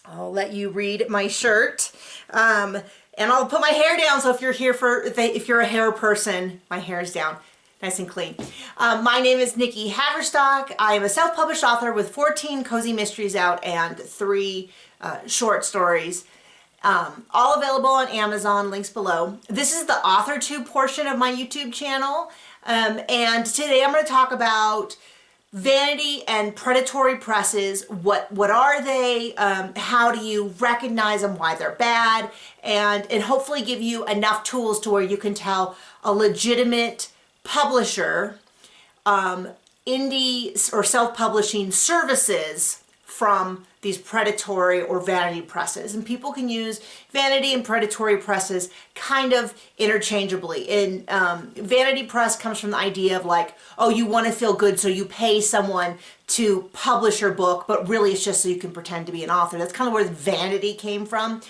I'll let you read my shirt. And I'll put my hair down, so if you're here if you're a hair person, my hair's down. Nice and clean. My name is Nikki Haverstock. I am a self-published author with 14 cozy mysteries out and 3 short stories. All available on Amazon, links below. This is the AuthorTube portion of my YouTube channel. And today I'm going to talk about Vanity and Predatory presses. What are they? How do you recognize them? Why they're bad? And hopefully give you enough tools to where you can tell a legitimate publisher, indie or self-publishing services from these predatory or vanity presses. And people can use vanity and predatory presses kind of interchangeably. And vanity press comes from the idea of like, oh, you want to feel good, so you pay someone to publish your book, but really it's just so you can pretend to be an author. That's kind of where the vanity came from.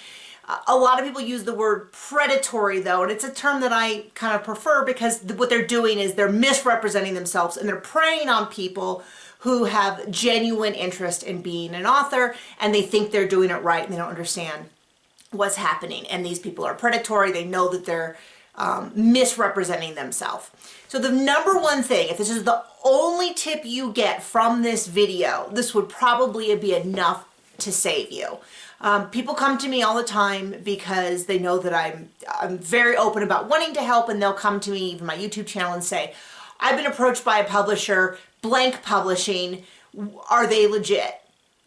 A lot of people use the word predatory though, and it's a term that I kind of prefer because what they're doing is they're misrepresenting themselves and they're preying on people who have genuine interest in being an author, and they think they're doing it right and they don't understand what's happening. And these people are predatory. They know that they're misrepresenting themselves. So the number one thing, if this is the only tip you get from this video, this would probably be enough to save you. People come to me all the time because they know that I'm very open about wanting to help, and they'll come to me, even my YouTube channel, and say, I've been approached by a publisher, blank publishing, are they legit?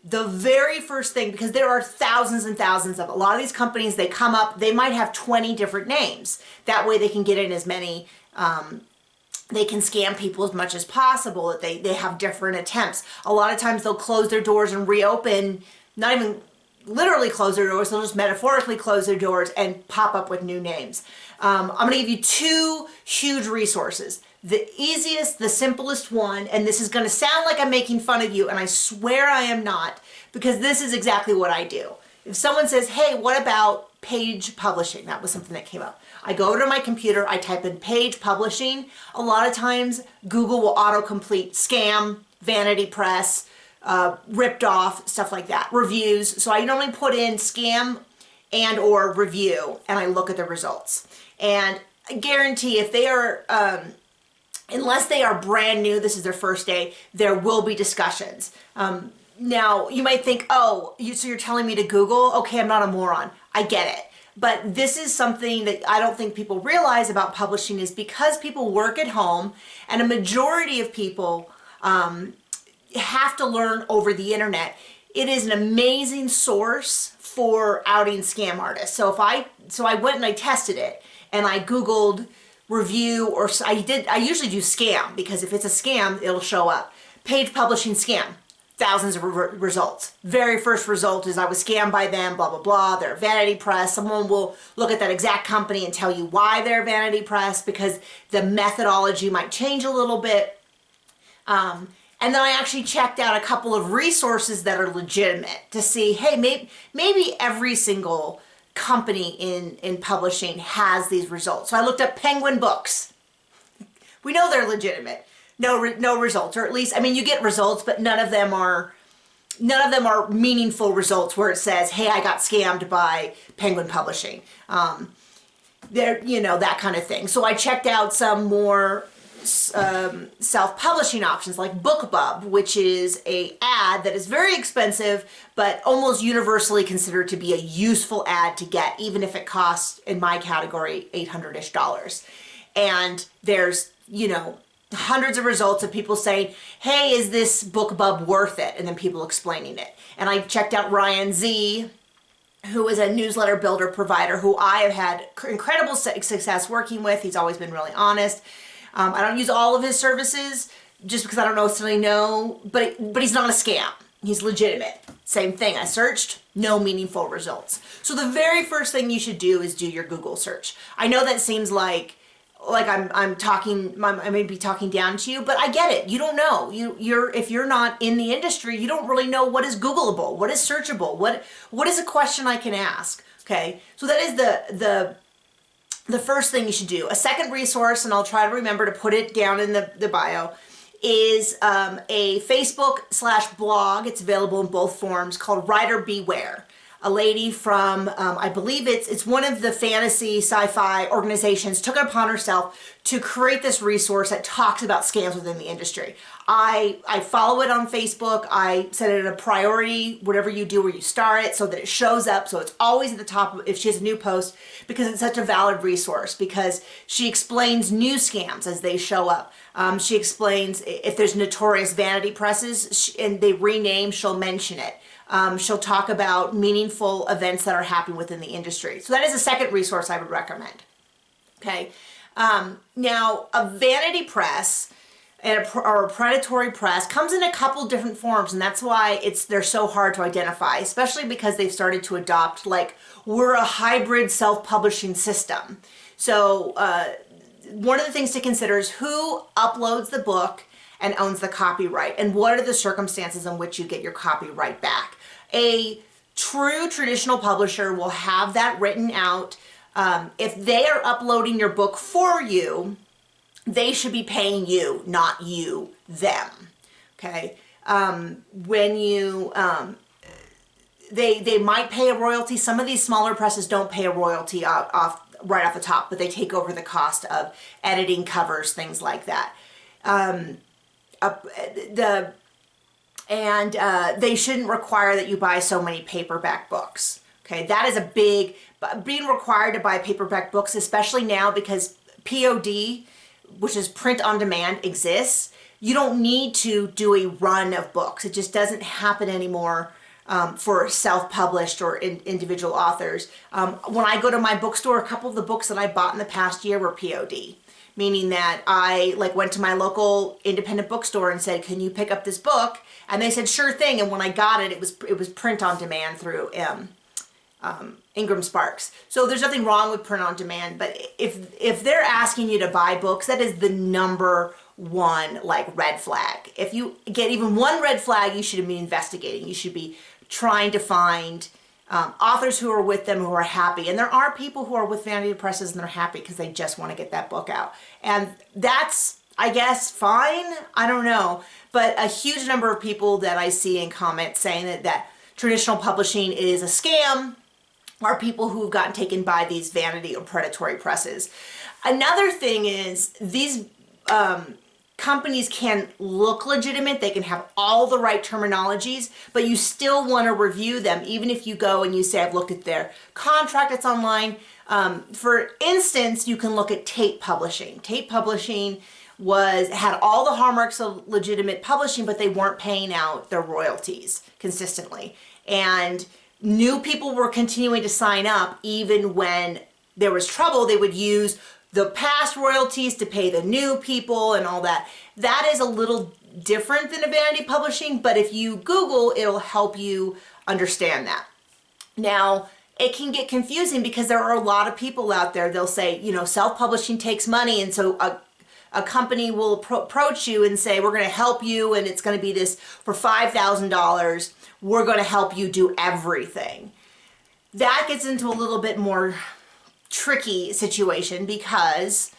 The very first thing, because there are thousands and thousands of, a lot of these companies, they come up, they might have 20 different names. That way they can get in as many, they can scam people as much as possible, that they have different attempts. A lot of times they'll close their doors and reopen, not even literally close their doors, they'll just metaphorically close their doors and pop up with new names. I'm going to give you 2 huge resources. The easiest, the simplest one, and this is going to sound like I'm making fun of you, and I swear I am not, because this is exactly what I do. If someone says, hey, what about page publishing? That was something that came up. I go over to my computer, I type in page publishing. A lot of times Google will autocomplete scam, vanity press, ripped off, stuff like that, reviews. So I normally put in scam and or review, and I look at the results. And I guarantee if they are, unless they are brand new, this is their first day, there will be discussions. Now, you might think, oh, so you're telling me to Google? Okay, I'm not a moron. I get it. But this is something that I don't think people realize about publishing, is because people work at home, and a majority of people have to learn over the internet. It is an amazing source for outing scam artists. So I went and I tested it, and I Googled review, or I usually do scam, because if it's a scam, it'll show up. Page publishing scam, thousands of results. Very first result is I was scammed by them, blah, blah, blah. They're a vanity press. Someone will look at that exact company and tell you why they're a vanity press, because the methodology might change a little bit. And then I actually checked out a couple of resources that are legitimate to see, hey, maybe every single company in publishing has these results. So I looked up Penguin Books. We know they're legitimate. No results, or at least, I mean, you get results, but none of them are meaningful results where it says, hey, I got scammed by Penguin Publishing. That kind of thing. So I checked out some more self-publishing options like BookBub, which is an ad that is very expensive but almost universally considered to be a useful ad to get, even if it costs, in my category, $800-ish. And there's, hundreds of results of people saying, hey, is this BookBub worth it? And then people explaining it. And I checked out Ryan Z, who is a newsletter builder provider who I have had incredible success working with. He's always been really honest. I don't use all of his services just because I don't necessarily know, but he's not a scam. He's legitimate. Same thing. I searched, no meaningful results. So the very first thing you should do is do your Google search. I know that seems like I may be talking down to you, but I get it. You don't know. If you're not in the industry, you don't really know what is Googleable, what is searchable, what is a question I can ask. Okay, so that is the first thing you should do. A second resource, and I'll try to remember to put it down in the bio, is a Facebook/blog. It's available in both forms, called Writer Beware. a lady from, I believe it's one of the fantasy sci-fi organizations, took it upon herself to create this resource that talks about scams within the industry. I follow it on Facebook. I set it a priority, whatever you do where you start it, so that it shows up, so it's always at the top if she has a new post, because it's such a valid resource, because she explains new scams as they show up. She explains if there's notorious vanity presses and they rename, she'll mention it. She'll talk about meaningful events that are happening within the industry. So that is a second resource I would recommend. Okay. Now, a vanity press or a predatory press comes in a couple different forms, and that's why they're so hard to identify, especially because they've started to adopt, like, we're a hybrid self-publishing system. So one of the things to consider is who uploads the book and owns the copyright, and what are the circumstances in which you get your copyright back. A true traditional publisher will have that written out. If they are uploading your book for you, they should be paying you, not you them. Okay. When you they might pay a royalty. Some of these smaller presses don't pay a royalty right off the top, but they take over the cost of editing covers, things like that. They shouldn't require that you buy so many paperback books. Okay, that is a big, being required to buy paperback books, especially now because POD, which is print on demand, exists. You don't need to do a run of books. It just doesn't happen anymore for self-published or individual authors. When I go to my bookstore, a couple of the books that I bought in the past year were POD. Meaning that I went to my local independent bookstore and said, can you pick up this book? And they said, sure thing. And when I got it, it was print on demand through Ingram Sparks. So there's nothing wrong with print on demand, but if they're asking you to buy books, that is the number one red flag. If you get even one red flag, you should be investigating. You should be trying to find authors who are with them who are happy. And there are people who are with vanity presses and they're happy because they just want to get that book out. And that's, I guess, fine. I don't know. But a huge number of people that I see in comments saying that traditional publishing is a scam are people who've gotten taken by these vanity or predatory presses. Another thing is these companies can look legitimate, they can have all the right terminologies, but you still want to review them, even if you go and you say, I've looked at their contract, it's online. For instance, you can look at Tape Publishing. Tape Publishing had all the hallmarks of legitimate publishing, but they weren't paying out their royalties consistently. And new people were continuing to sign up even when there was trouble. They would use the past royalties to pay the new people and all that. That is a little different than a vanity publishing, but if you Google, it'll help you understand that. Now, it can get confusing because there are a lot of people out there, they'll say, self-publishing takes money, and so a company will approach you and say, we're going to help you, and it's going to be this for $5,000. We're going to help you do everything. That gets into a little bit more tricky situation because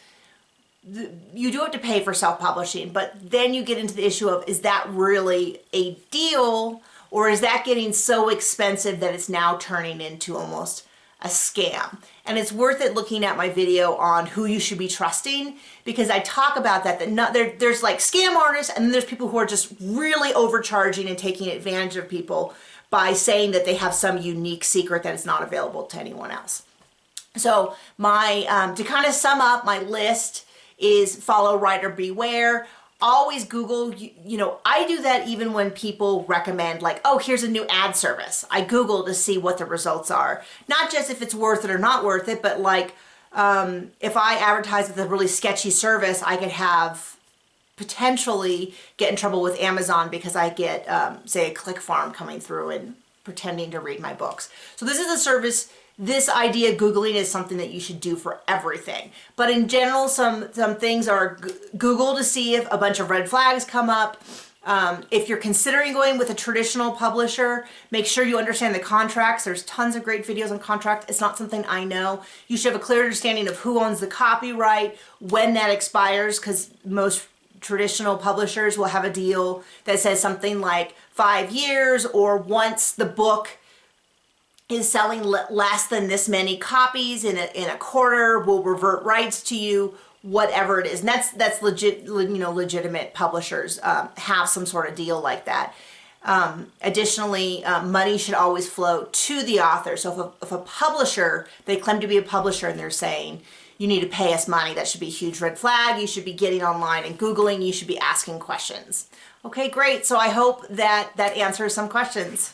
you do have to pay for self-publishing, but then you get into the issue of, is that really a deal, or is that getting so expensive that it's now turning into almost a scam? And it's worth it looking at my video on who you should be trusting, because I talk about there's like scam artists, and then there's people who are just really overcharging and taking advantage of people by saying that they have some unique secret that is not available to anyone else. So to kind of sum up, my list is follow, write, or beware. Always Google, I do that even when people recommend oh, here's a new ad service. I Google to see what the results are. Not just if it's worth it or not worth it, but if I advertise with a really sketchy service, I could have potentially get in trouble with Amazon because I get, say, a click farm coming through and pretending to read my books. So this is a service. This idea, Googling, is something that you should do for everything. But in general, some things are Google to see if a bunch of red flags come up. If you're considering going with a traditional publisher, make sure you understand the contracts. There's tons of great videos on contract. It's not something I know. You should have a clear understanding of who owns the copyright, when that expires, because most traditional publishers will have a deal that says something like 5 years, or once the book is selling less than this many copies in a quarter, will revert rights to you, whatever it is. And that's legit, legitimate publishers have some sort of deal like that. Additionally, money should always flow to the author. So if a publisher, they claim to be a publisher and they're saying, you need to pay us money, that should be a huge red flag. You should be getting online and Googling, you should be asking questions. Okay, great. So I hope that answers some questions.